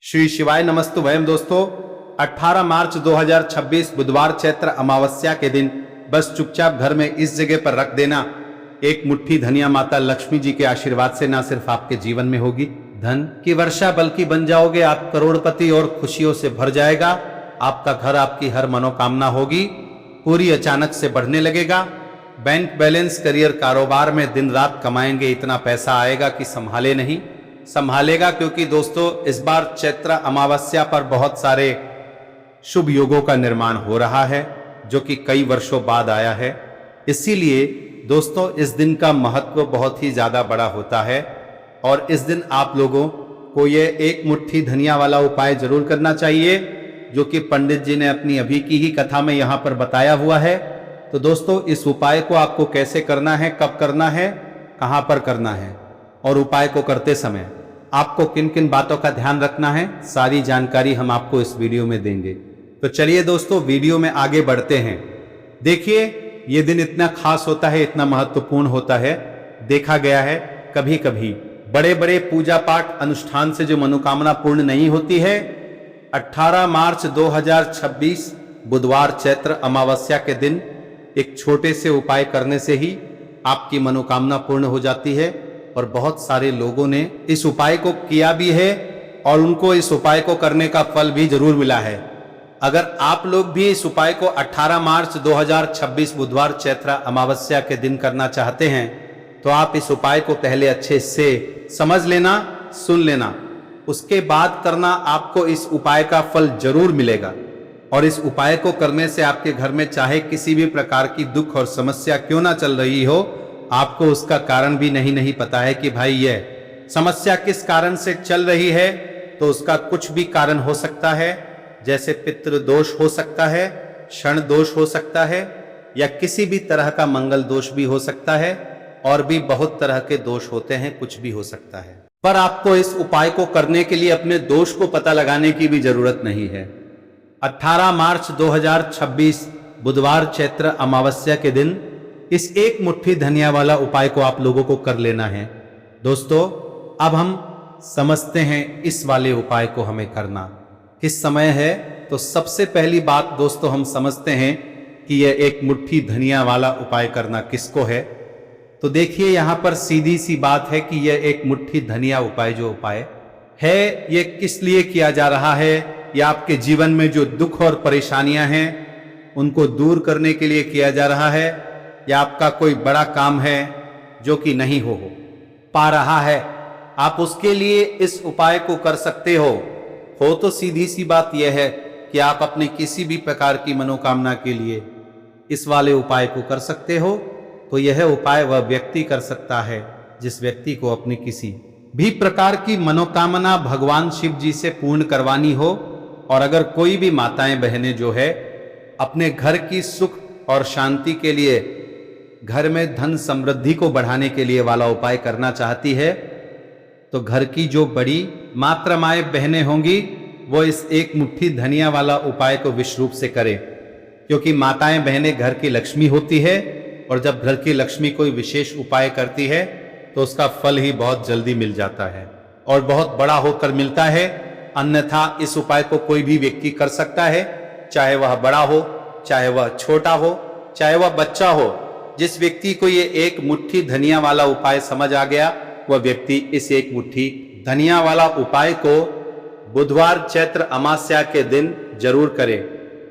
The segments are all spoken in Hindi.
श्री शिवाय नमस्तु भयम दोस्तों। 18 मार्च 2026 बुधवार चैत्र अमावस्या के दिन बस चुपचाप घर में इस जगह पर रख देना। एक मुट्ठी धनिया माता लक्ष्मी जी के आशीर्वाद से ना सिर्फ आपके जीवन में होगी धन की वर्षा बल्कि बन जाओगे आप करोड़पति और खुशियों से भर जाएगा। आपका घर आपकी हर मनोकामना होगी पूरी अचानक से बढ़ने लगेगा। बैंक बैलेंस करियर कारोबार में दिन रात कमाएंगे, इतना पैसा आएगा कि संभाले नहीं संभालेगा। क्योंकि दोस्तों इस बार चैत्र अमावस्या पर बहुत सारे शुभ योगों का निर्माण हो रहा है जो कि कई वर्षों बाद आया है। इसीलिए दोस्तों इस दिन का महत्व बहुत ही ज्यादा बड़ा होता है और इस दिन आप लोगों को ये एक मुट्ठी धनिया वाला उपाय जरूर करना चाहिए जो कि पंडित जी ने अपनी अभी की ही कथा में यहाँ पर बताया हुआ है। तो दोस्तों इस उपाय को आपको कैसे करना है, कब करना है, कहाँ पर करना है और उपाय को करते समय आपको किन किन बातों का ध्यान रखना है, सारी जानकारी हम आपको इस वीडियो में देंगे। तो चलिए दोस्तों वीडियो में आगे बढ़ते हैं। देखिए ये दिन इतना खास होता है, इतना महत्वपूर्ण होता है। देखा गया है कभी कभी बड़े बड़े पूजा पाठ अनुष्ठान से जो मनोकामना पूर्ण नहीं होती है, 18 मार्च 2026 बुधवार चैत्र अमावस्या के दिन एक छोटे से उपाय करने से ही आपकी मनोकामना पूर्ण हो जाती है। और बहुत सारे लोगों ने इस उपाय को किया भी है और उनको इस उपाय को करने का फल भी जरूर मिला है। अगर आप लोग भी इस उपाय को 18 मार्च 2026 बुधवार चैत्र अमावस्या के दिन करना चाहते हैं तो आप इस उपाय को पहले अच्छे से समझ लेना, सुन लेना, उसके बाद करना। आपको इस उपाय का फल जरूर मिलेगा और इस उपाय को करने से आपके घर में चाहे किसी भी प्रकार की दुख और समस्या क्यों ना चल रही हो, आपको उसका कारण भी नहीं पता है कि भाई यह समस्या किस कारण से चल रही है, तो उसका कुछ भी कारण हो सकता है। जैसे पितृ दोष हो सकता है, क्षण दोष हो सकता है या किसी भी तरह का मंगल दोष भी हो सकता है और भी बहुत तरह के दोष होते हैं, कुछ भी हो सकता है। पर आपको इस उपाय को करने के लिए अपने दोष को पता लगाने की भी जरूरत नहीं है। 18 मार्च 2026 बुधवार चैत्र अमावस्या के दिन इस एक मुट्ठी धनिया वाला उपाय को आप लोगों को कर लेना है। दोस्तों अब हम समझते हैं इस वाले उपाय को हमें करना किस समय है। तो सबसे पहली बात दोस्तों हम समझते हैं कि यह एक मुट्ठी धनिया वाला उपाय करना किसको है। तो देखिए यहाँ पर सीधी सी बात है कि यह एक मुट्ठी धनिया उपाय जो उपाय है ये किस लिए किया जा रहा है। यह आपके जीवन में जो दुख और परेशानियां हैं उनको दूर करने के लिए किया जा रहा है, या आपका कोई बड़ा काम है जो कि नहीं हो पा रहा है, आप उसके लिए इस उपाय को कर सकते हो। तो सीधी सी बात यह है कि आप अपने किसी भी प्रकार की मनोकामना के लिए इस वाले उपाय को कर सकते हो। तो यह उपाय वह व्यक्ति कर सकता है जिस व्यक्ति को अपनी किसी भी प्रकार की मनोकामना भगवान शिव जी से पूर्ण करवानी हो। और अगर कोई भी माताएं बहनें जो है अपने घर की सुख और शांति के लिए, घर में धन समृद्धि को बढ़ाने के लिए वाला उपाय करना चाहती है, तो घर की जो बड़ी मातृमाएं बहनें होंगी वो इस एक मुट्ठी धनिया वाला उपाय को विशेष रूप से करें। क्योंकि माताएं बहनें घर की लक्ष्मी होती है और जब घर की लक्ष्मी कोई विशेष उपाय करती है तो उसका फल ही बहुत जल्दी मिल जाता है और बहुत बड़ा होकर मिलता है। अन्यथा इस उपाय को कोई भी व्यक्ति कर सकता है, चाहे वह बड़ा हो, चाहे वह छोटा हो, चाहे वह बच्चा हो। जिस व्यक्ति को ये एक मुट्ठी धनिया वाला उपाय समझ आ गया वह व्यक्ति इस एक मुट्ठी धनिया वाला उपाय को बुधवार चैत्र अमावस्या के दिन जरूर करे,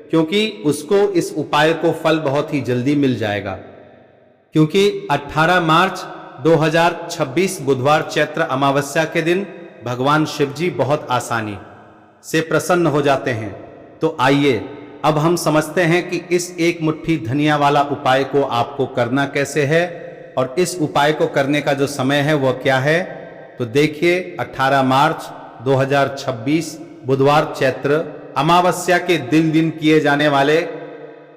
क्योंकि उसको इस उपाय को फल बहुत ही जल्दी मिल जाएगा। क्योंकि 18 मार्च 2026 बुधवार चैत्र अमावस्या के दिन भगवान शिव जी बहुत आसानी से प्रसन्न हो जाते हैं। तो आइए अब हम समझते हैं कि इस एक मुट्ठी धनिया वाला उपाय को आपको करना कैसे है और इस उपाय को करने का जो समय है वह क्या है। तो देखिए 18 मार्च 2026 बुधवार चैत्र अमावस्या के दिन किए जाने वाले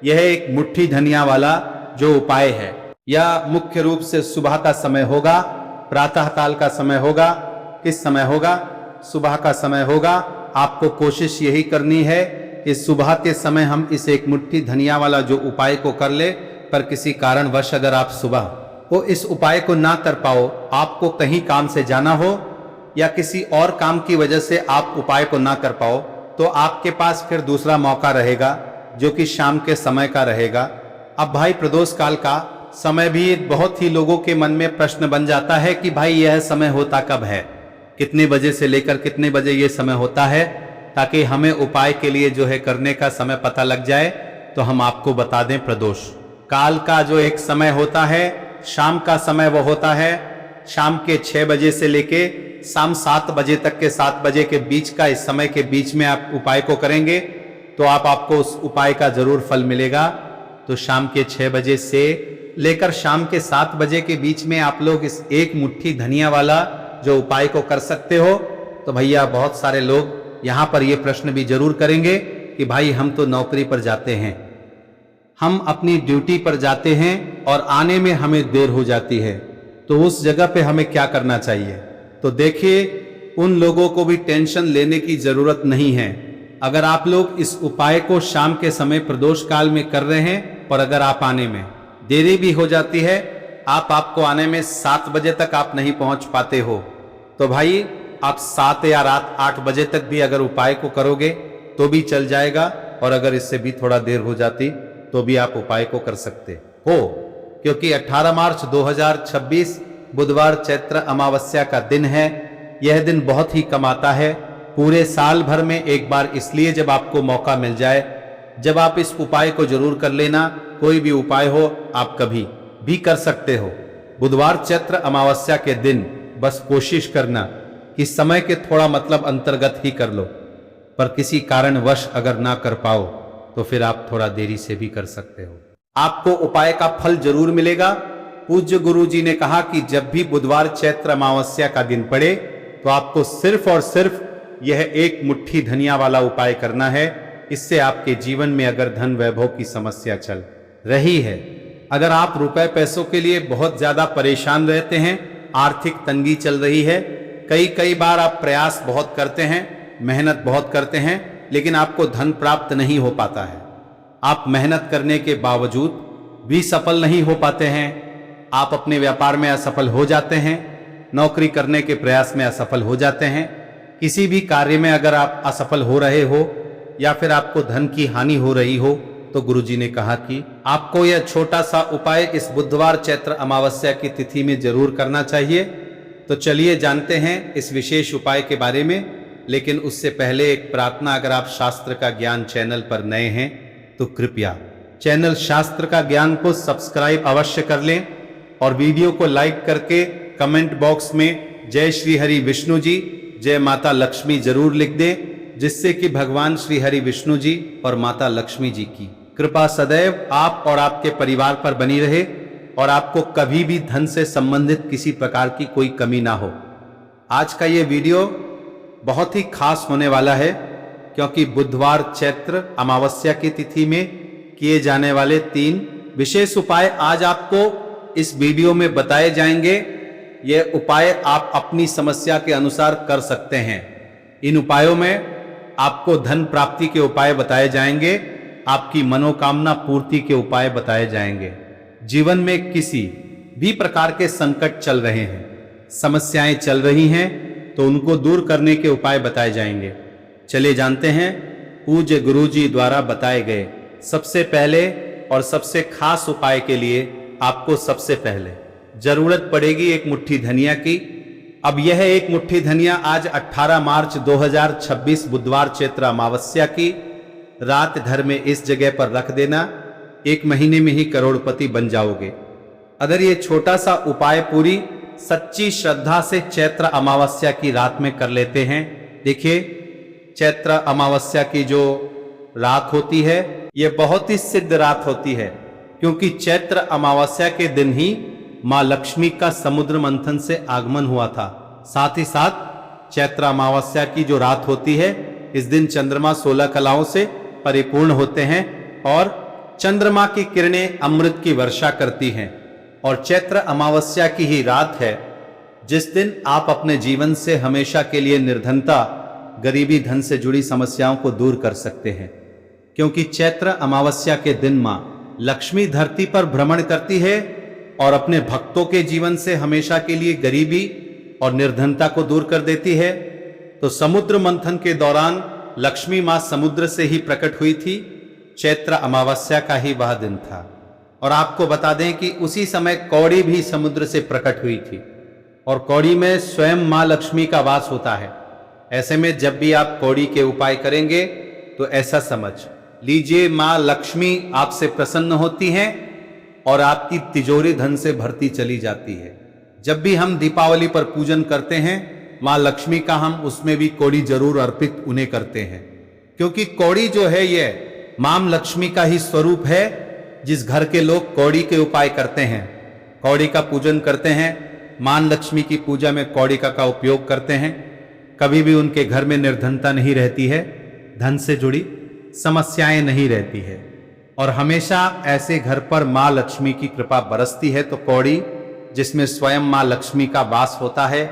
यह एक मुट्ठी धनिया वाला जो उपाय है, यह मुख्य रूप से सुबह का समय होगा, प्रातः काल का समय होगा। किस समय होगा? सुबह का समय होगा। आपको कोशिश यही करनी है कि सुबह के समय हम इस एक मुट्ठी धनिया वाला जो उपाय को कर ले। पर किसी कारणवश अगर आप सुबह को इस उपाय को ना कर पाओ, आपको कहीं काम से जाना हो या किसी और काम की वजह से आप उपाय को ना कर पाओ, तो आपके पास फिर दूसरा मौका रहेगा जो कि शाम के समय का रहेगा। अब भाई प्रदोष काल का समय भी बहुत ही लोगों के मन में प्रश्न बन जाता है कि भाई यह समय होता कब है, कितने बजे से लेकर कितने बजे यह समय होता है, ताकि हमें उपाय के लिए जो है करने का समय पता लग जाए। तो हम आपको बता दें, प्रदोष काल का जो एक समय होता है, शाम का समय वो होता है शाम के 6 बजे से लेके शाम 7 बजे तक के 7 बजे के बीच का, इस समय के बीच में आप उपाय को करेंगे तो आपको उस उपाय का जरूर फल मिलेगा। तो शाम के 6 बजे से लेकर शाम के 7 बजे के बीच में आप लोग इस एक मुट्ठी धनिया वाला जो उपाय को कर सकते हो। तो भैया बहुत सारे लोग यहां पर ये प्रश्न भी जरूर करेंगे कि भाई हम तो नौकरी पर जाते हैं, हम अपनी ड्यूटी पर जाते हैं और आने में हमें देर हो जाती है, तो उस जगह पे हमें क्या करना चाहिए। तो देखिए, उन लोगों को भी टेंशन लेने की जरूरत नहीं है। अगर आप लोग इस उपाय को शाम के समय प्रदोष काल में कर रहे हैं और अगर आप आने में देरी भी हो जाती है, आपको आने में 7 बजे तक आप नहीं पहुंच पाते हो, तो भाई आप 7 या रात 8 बजे तक भी अगर उपाय को करोगे तो भी चल जाएगा, और अगर इससे भी थोड़ा देर हो जाती तो भी आप उपाय को कर सकते हो। क्योंकि 18 मार्च 2026 बुधवार चैत्र अमावस्या का दिन है। यह दिन बहुत ही कम आता है, पूरे साल भर में एक बार, इसलिए जब आपको मौका मिल जाए, जब आप इस उपाय को जरूर कर लेना। कोई भी उपाय हो आप कभी भी कर सकते हो। बुधवार चैत्र अमावस्या के दिन बस कोशिश करना कि समय के थोड़ा मतलब अंतर्गत ही कर लो, पर किसी कारणवश अगर ना कर पाओ तो फिर आप थोड़ा देरी से भी कर सकते हो। आपको उपाय का फल जरूर मिलेगा। पूज्य गुरु जी ने कहा कि जब भी बुधवार चैत्र अमावस्या का दिन पड़े तो आपको सिर्फ और सिर्फ यह एक मुट्ठी धनिया वाला उपाय करना है। इससे आपके जीवन में अगर धन वैभव की समस्या चल रही है, अगर आप रुपए पैसों के लिए बहुत ज्यादा परेशान रहते हैं, आर्थिक तंगी चल रही है, कई बार आप प्रयास बहुत करते हैं, मेहनत बहुत करते हैं, लेकिन आपको धन प्राप्त नहीं हो पाता है, आप मेहनत करने के बावजूद भी सफल नहीं हो पाते हैं, आप अपने व्यापार में असफल हो जाते हैं, नौकरी करने के प्रयास में असफल हो जाते हैं, किसी भी कार्य में अगर आप असफल हो रहे हो या फिर आपको धन की हानि हो रही हो, तो गुरुजी ने कहा कि आपको यह छोटा सा उपाय इस बुधवार चैत्र अमावस्या की तिथि में जरूर करना चाहिए। तो चलिए जानते हैं इस विशेष उपाय के बारे में, लेकिन उससे पहले एक प्रार्थना। अगर आप शास्त्र का ज्ञान चैनल पर नए हैं तो कृपया चैनल शास्त्र का ज्ञान को सब्सक्राइब अवश्य कर लें और वीडियो को लाइक करके कमेंट बॉक्स में जय श्री हरि विष्णु जी, जय माता लक्ष्मी जरूर लिख दें, जिससे कि भगवान श्री हरि विष्णु जी और माता लक्ष्मी जी की कृपा सदैव आप और आपके परिवार पर बनी रहे और आपको कभी भी धन से संबंधित किसी प्रकार की कोई कमी ना हो। आज का ये वीडियो बहुत ही खास होने वाला है, क्योंकि बुधवार चैत्र अमावस्या की तिथि में किए जाने वाले 3 विशेष उपाय आज आपको इस वीडियो में बताए जाएंगे। ये उपाय आप अपनी समस्या के अनुसार कर सकते हैं। इन उपायों में आपको धन प्राप्ति के उपाय बताए जाएंगे, आपकी मनोकामना पूर्ति के उपाय बताए जाएंगे। जीवन में किसी भी प्रकार के संकट चल रहे हैं, समस्याएं चल रही हैं, तो उनको दूर करने के उपाय बताए जाएंगे। चलिए जानते हैं पूज्य गुरु जी द्वारा बताए गए सबसे पहले और सबसे खास उपाय के लिए आपको सबसे पहले जरूरत पड़ेगी एक मुट्ठी धनिया की। अब यह एक मुट्ठी धनिया आज 18 मार्च 2026 बुधवार चैत्र अमावस्या की रात घर में इस जगह पर रख देना। 1 महीने में ही करोड़पति बन जाओगे अगर ये छोटा सा उपाय पूरी सच्ची श्रद्धा से चैत्र अमावस्या की रात में कर लेते हैं। देखिए, चैत्र अमावस्या की जो रात होती है ये बहुत ही सिद्ध रात होती है, क्योंकि चैत्र अमावस्या के दिन ही मां लक्ष्मी का समुद्र मंथन से आगमन हुआ था। साथ ही साथ चैत्र अमावस्या की जो रात होती है, इस दिन चंद्रमा 16 कलाओं से परिपूर्ण होते हैं और चंद्रमा की किरणें अमृत की वर्षा करती हैं। और चैत्र अमावस्या की ही रात है जिस दिन आप अपने जीवन से हमेशा के लिए निर्धनता, गरीबी, धन से जुड़ी समस्याओं को दूर कर सकते हैं। क्योंकि चैत्र अमावस्या के दिन मां लक्ष्मी धरती पर भ्रमण करती है और अपने भक्तों के जीवन से हमेशा के लिए गरीबी, और निर्धनता को दूर कर देती है। तो समुद्र मंथन के दौरान लक्ष्मी मां समुद्र से ही प्रकट हुई थी। चैत्र अमावस्या का ही वह दिन था। और आपको बता दें कि उसी समय कौड़ी भी समुद्र से प्रकट हुई थी और कौड़ी में स्वयं मां लक्ष्मी का वास होता है। ऐसे में जब भी आप कौड़ी के उपाय करेंगे तो ऐसा समझ लीजिए मां लक्ष्मी आपसे प्रसन्न होती हैं और आपकी तिजोरी धन से भरती चली जाती है। जब भी हम दीपावली पर पूजन करते हैं मां लक्ष्मी का, हम उसमें भी कौड़ी जरूर अर्पित उन्हें करते हैं, क्योंकि कौड़ी जो है यह मां लक्ष्मी का ही स्वरूप है। जिस घर के लोग कौड़ी के उपाय करते हैं, कौड़ी का पूजन करते हैं, मां लक्ष्मी की पूजा में कौड़ी का उपयोग करते हैं, कभी भी उनके घर में निर्धनता नहीं रहती है, धन से जुड़ी समस्याएं नहीं रहती है और हमेशा ऐसे घर पर मां लक्ष्मी की कृपा बरसती है। तो कौड़ी जिसमें स्वयं मां लक्ष्मी का वास होता है,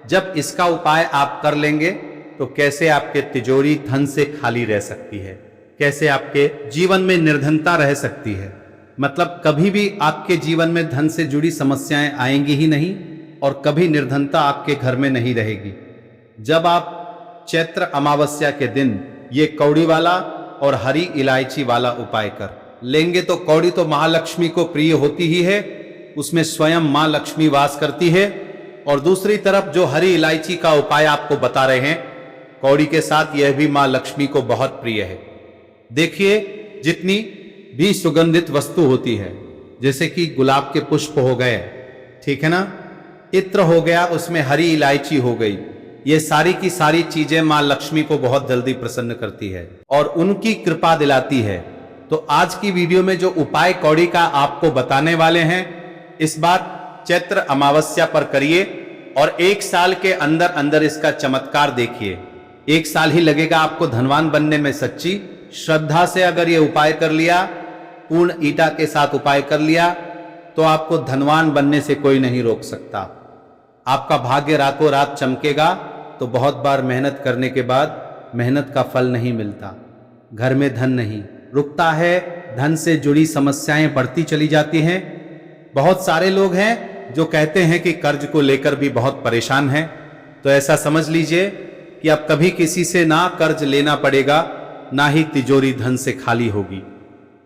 जब इसका उपाय आप कर लेंगे तो कैसे आपके तिजोरी धन से खाली रह सकती है, कैसे आपके जीवन में निर्धनता रह सकती है। मतलब कभी भी आपके जीवन में धन से जुड़ी समस्याएं आएंगी ही नहीं और कभी निर्धनता आपके घर में नहीं रहेगी। जब आप चैत्र अमावस्या के दिन ये कौड़ी वाला और हरी इलायची वाला उपाय कर लेंगे तो कौड़ी तो महालक्ष्मी को प्रिय होती ही है, उसमें स्वयं मां लक्ष्मी वास करती है। और दूसरी तरफ जो हरी इलायची का उपाय आपको बता रहे हैं कौड़ी के साथ, यह भी मां लक्ष्मी को बहुत प्रिय है। देखिए जितनी भी सुगंधित वस्तु होती है, जैसे कि गुलाब के पुष्प हो गए, ठीक है ना, इत्र हो गया, उसमें हरी इलायची हो गई, ये सारी की सारी चीजें मां लक्ष्मी को बहुत जल्दी प्रसन्न करती है और उनकी कृपा दिलाती है। तो आज की वीडियो में जो उपाय कौड़ी का आपको बताने वाले हैं, इस बार चैत्र अमावस्या पर करिए और 1 साल के अंदर अंदर इसका चमत्कार देखिए। 1 साल ही लगेगा आपको धनवान बनने में। सच्ची श्रद्धा से अगर ये उपाय कर लिया, पूर्ण ईटा के साथ उपाय कर लिया, तो आपको धनवान बनने से कोई नहीं रोक सकता। आपका भाग्य रातों रात चमकेगा। तो बहुत बार मेहनत करने के बाद मेहनत का फल नहीं मिलता, घर में धन नहीं रुकता है, धन से जुड़ी समस्याएं बढ़ती चली जाती हैं। बहुत सारे लोग हैं जो कहते हैं कि कर्ज को लेकर भी बहुत परेशान हैं। तो ऐसा समझ लीजिए कि अब कभी किसी से ना कर्ज लेना पड़ेगा, ना ही तिजोरी धन से खाली होगी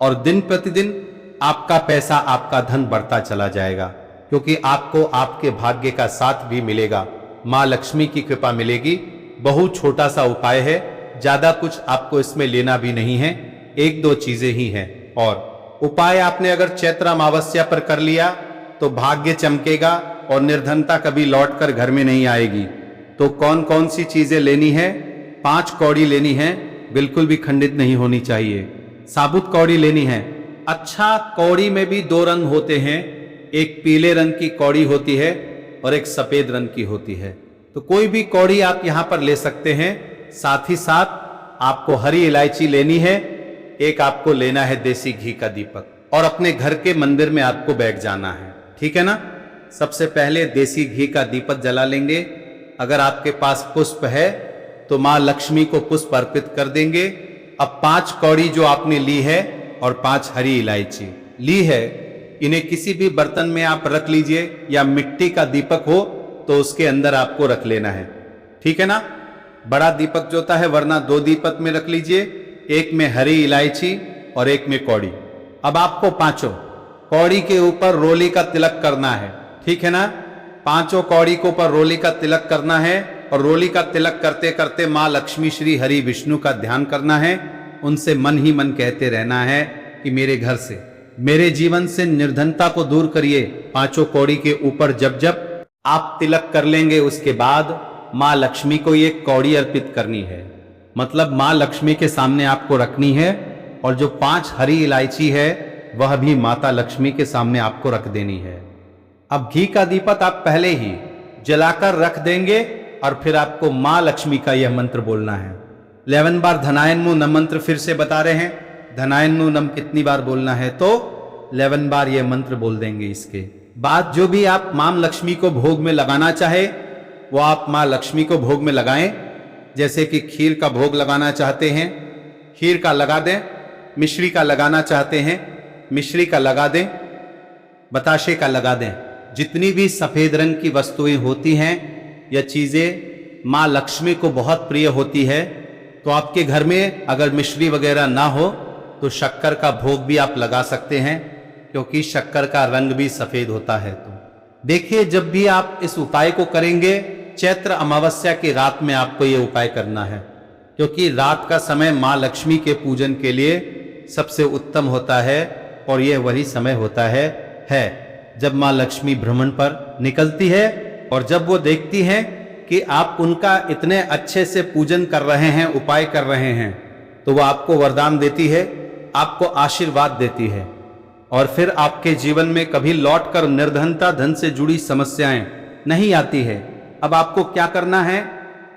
और दिन प्रतिदिन आपका पैसा, आपका धन बढ़ता चला जाएगा, क्योंकि आपको आपके भाग्य का साथ भी मिलेगा, मां लक्ष्मी की कृपा मिलेगी। बहुत छोटा सा उपाय है, ज्यादा कुछ आपको इसमें लेना भी नहीं है, 1-2 चीजें ही हैं। और उपाय आपने अगर चैत्र अमावस्या पर कर लिया तो भाग्य चमकेगा और निर्धनता कभी लौटकर घर में नहीं आएगी। तो कौन कौन सी चीजें लेनी है? 5 कौड़ी लेनी है, बिल्कुल भी खंडित नहीं होनी चाहिए। साबुत कौड़ी लेनी है। अच्छा, कौड़ी में भी 2 रंग होते हैं, एक पीले रंग की कौड़ी होती है और एक सफेद रंग की होती है। तो कोई भी कौड़ी आप यहां पर ले सकते हैं। साथ ही साथ आपको हरी इलायची लेनी है, एक आपको लेना है देसी घी का दीपक और अपने घर के मंदिर में आपको बैठ जाना है, ठीक है ना। सबसे पहले देसी घी का दीपक जला लेंगे। अगर आपके पास पुष्प है तो मां लक्ष्मी को पुष्प अर्पित कर देंगे। अब 5 कौड़ी जो आपने ली है और 5 हरी इलायची ली है, इन्हें किसी भी बर्तन में आप रख लीजिए, या मिट्टी का दीपक हो तो उसके अंदर आपको रख लेना है, ठीक है ना। बड़ा दीपक जो होता है, वरना 2 दीपक में रख लीजिए, एक में हरी इलायची और एक में कौड़ी। अब आपको 5 कौड़ी के ऊपर रोली का तिलक करना है, ठीक है ना। 5 कौड़ी के ऊपर रोली का तिलक करना है और रोली का तिलक करते करते मां लक्ष्मी श्री हरि विष्णु का ध्यान करना है। उनसे मन ही मन कहते रहना है कि मेरे घर से, मेरे जीवन से निर्धनता को दूर करिए। 5 कौड़ी के ऊपर जब जब आप तिलक कर लेंगे, उसके बाद मां लक्ष्मी को ये कौड़ी अर्पित करनी है। मतलब मां लक्ष्मी के सामने आपको रखनी है और जो 5 हरी इलायची है वह भी माता लक्ष्मी के सामने आपको रख देनी है। अब घी का दीपक आप पहले ही जलाकर रख देंगे और फिर आपको मां लक्ष्मी का यह मंत्र बोलना है। 11 बार धनायन्नु नम मंत्र फिर से बता रहे हैं। धनायन्नु नम कितनी बार बोलना है? तो 11 बार यह मंत्र बोल देंगे। इसके बाद जो भी आप मां लक्ष्मी को भोग में लगाना चाहे वो आप मां लक्ष्मी को भोग में लगाएं। जैसे कि खीर का भोग लगाना चाहते हैं, खीर का लगा दें। मिश्री का लगाना चाहते हैं, मिश्री का लगा दें। बताशे का लगा दें। जितनी भी सफेद रंग की वस्तुएं होती हैं या चीज़ें माँ लक्ष्मी को बहुत प्रिय होती है, तो आपके घर में अगर मिश्री वगैरह ना हो तो शक्कर का भोग भी आप लगा सकते हैं, क्योंकि शक्कर का रंग भी सफ़ेद होता है। तो देखिए, जब भी आप इस उपाय को करेंगे, चैत्र अमावस्या की रात में आपको ये उपाय करना है, क्योंकि रात का समय माँ लक्ष्मी के पूजन के लिए सबसे उत्तम होता है और यह वही समय होता है जब माँ लक्ष्मी भ्रमण पर निकलती है और जब वो देखती हैं कि आप उनका इतने अच्छे से पूजन कर रहे हैं, उपाय कर रहे हैं, तो वो आपको वरदान देती है, आपको आशीर्वाद देती है और फिर आपके जीवन में कभी लौटकर निर्धनता, धन से जुड़ी समस्याएं नहीं आती है। अब आपको क्या करना है,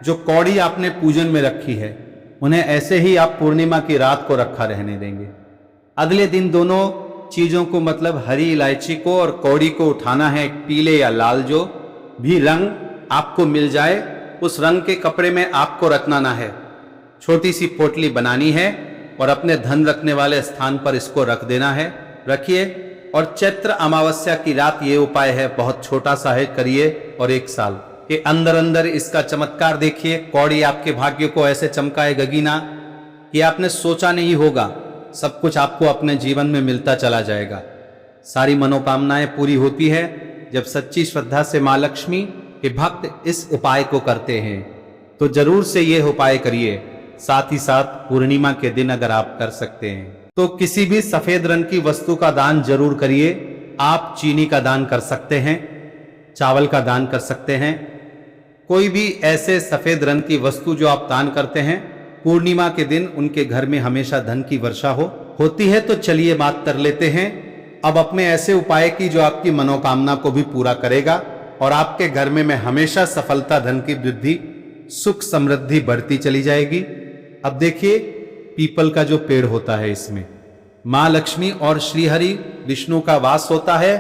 जो कौड़ी आपने पूजन में रखी है उन्हें ऐसे ही आप पूर्णिमा की रात को रखा रहने देंगे। अगले दिन दोनों चीजों को, मतलब हरी इलायची को और कौड़ी को उठाना है, पीले या लाल जो भी रंग आपको मिल जाए उस रंग के कपड़े में आपको रखना है। छोटी सी पोटली बनानी है और अपने धन रखने वाले स्थान पर इसको रख देना है। रखिए और चैत्र अमावस्या की रात ये उपाय है, बहुत छोटा सा है, करिए और 1 साल के अंदर अंदर इसका चमत्कार देखिए। कौड़ी आपके भाग्य को ऐसे चमकाएगी ना कि आपने सोचा नहीं होगा, सब कुछ आपको अपने जीवन में मिलता चला जाएगा। सारी मनोकामनाएं पूरी होती है जब सच्ची श्रद्धा से माँ लक्ष्मी के भक्त इस उपाय को करते हैं। तो जरूर से यह उपाय करिए। साथ ही साथ पूर्णिमा के दिन अगर आप कर सकते हैं तो किसी भी सफेद रंग की वस्तु का दान जरूर करिए। आप चीनी का दान कर सकते हैं, चावल का दान कर सकते हैं, कोई भी ऐसे सफेद रंग की वस्तु जो आप दान करते हैं, पूर्णिमा के दिन उनके घर में हमेशा धन की वर्षा होती है। तो चलिए बात कर लेते हैं अब अपने ऐसे उपाय की जो आपकी मनोकामना को भी पूरा करेगा और आपके घर में हमेशा सफलता, धन की वृद्धि, सुख समृद्धि बढ़ती चली जाएगी। अब देखिए, पीपल का जो पेड़ होता है इसमें माँ लक्ष्मी और श्रीहरि विष्णु का वास होता है।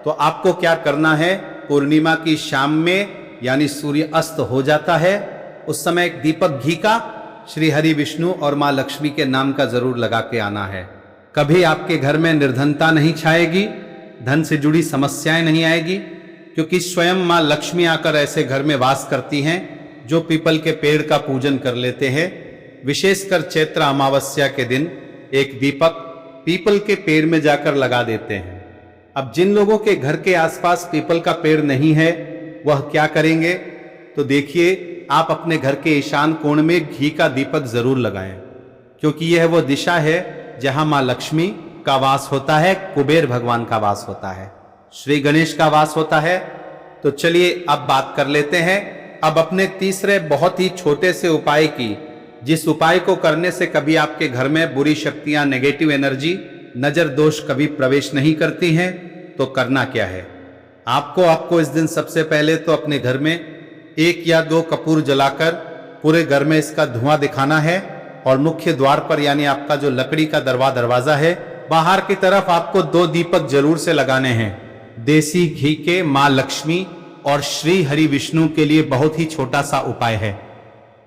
तो आपको क्या करना है, पूर्णिमा की शाम में यानी सूर्य अस्त हो जाता है उस समय एक दीपक घी का श्रीहरि विष्णु और माँ लक्ष्मी के नाम का जरूर लगा के आना है। कभी आपके घर में निर्धनता नहीं छाएगी, धन से जुड़ी समस्याएं नहीं आएगी, क्योंकि स्वयं माँ लक्ष्मी आकर ऐसे घर में वास करती हैं जो पीपल के पेड़ का पूजन कर लेते हैं। विशेषकर चैत्र अमावस्या के दिन एक दीपक पीपल के पेड़ में जाकर लगा देते हैं। अब जिन लोगों के घर के आसपास पीपल का पेड़ नहीं है वह क्या करेंगे, तो देखिए, आप अपने घर के ईशान कोण में घी का दीपक जरूर लगाएं, क्योंकि यह वो दिशा है जहां मां लक्ष्मी का वास होता है, कुबेर भगवान का वास होता है, श्री गणेश का वास होता है। तो चलिए अब बात कर लेते हैं अब अपने तीसरे बहुत ही छोटे से उपाय की, जिस उपाय को करने से कभी आपके घर में बुरी शक्तियां, नेगेटिव एनर्जी, नजर दोष कभी प्रवेश नहीं करती हैं। तो करना क्या है, आपको इस दिन सबसे पहले तो अपने घर में 1 या 2 कपूर जलाकर पूरे घर में इसका धुआं दिखाना है और मुख्य द्वार पर, यानी आपका जो लकड़ी का दरवाजा है, बाहर की तरफ आपको 2 दीपक जरूर से लगाने हैं, देसी घी के। माँ लक्ष्मी और श्री हरि विष्णु के लिए बहुत ही छोटा सा उपाय है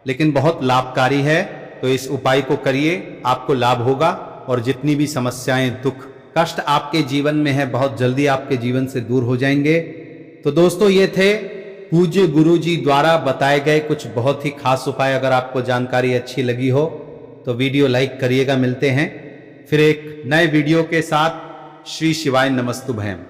लेकिन बहुत लाभकारी है। तो इस उपाय को करिए, आपको लाभ होगा और जितनी भी समस्याएं, दुख, कष्ट आपके जीवन में है बहुत जल्दी आपके जीवन से दूर हो जाएंगे। तो दोस्तों, ये थे पूज्य गुरु जी द्वारा बताए गए कुछ बहुत ही खास उपाय। अगर आपको जानकारी अच्छी लगी हो तो वीडियो लाइक करिएगा। मिलते हैं फिर एक नए वीडियो के साथ। श्री शिवाय नमस्तुभयम।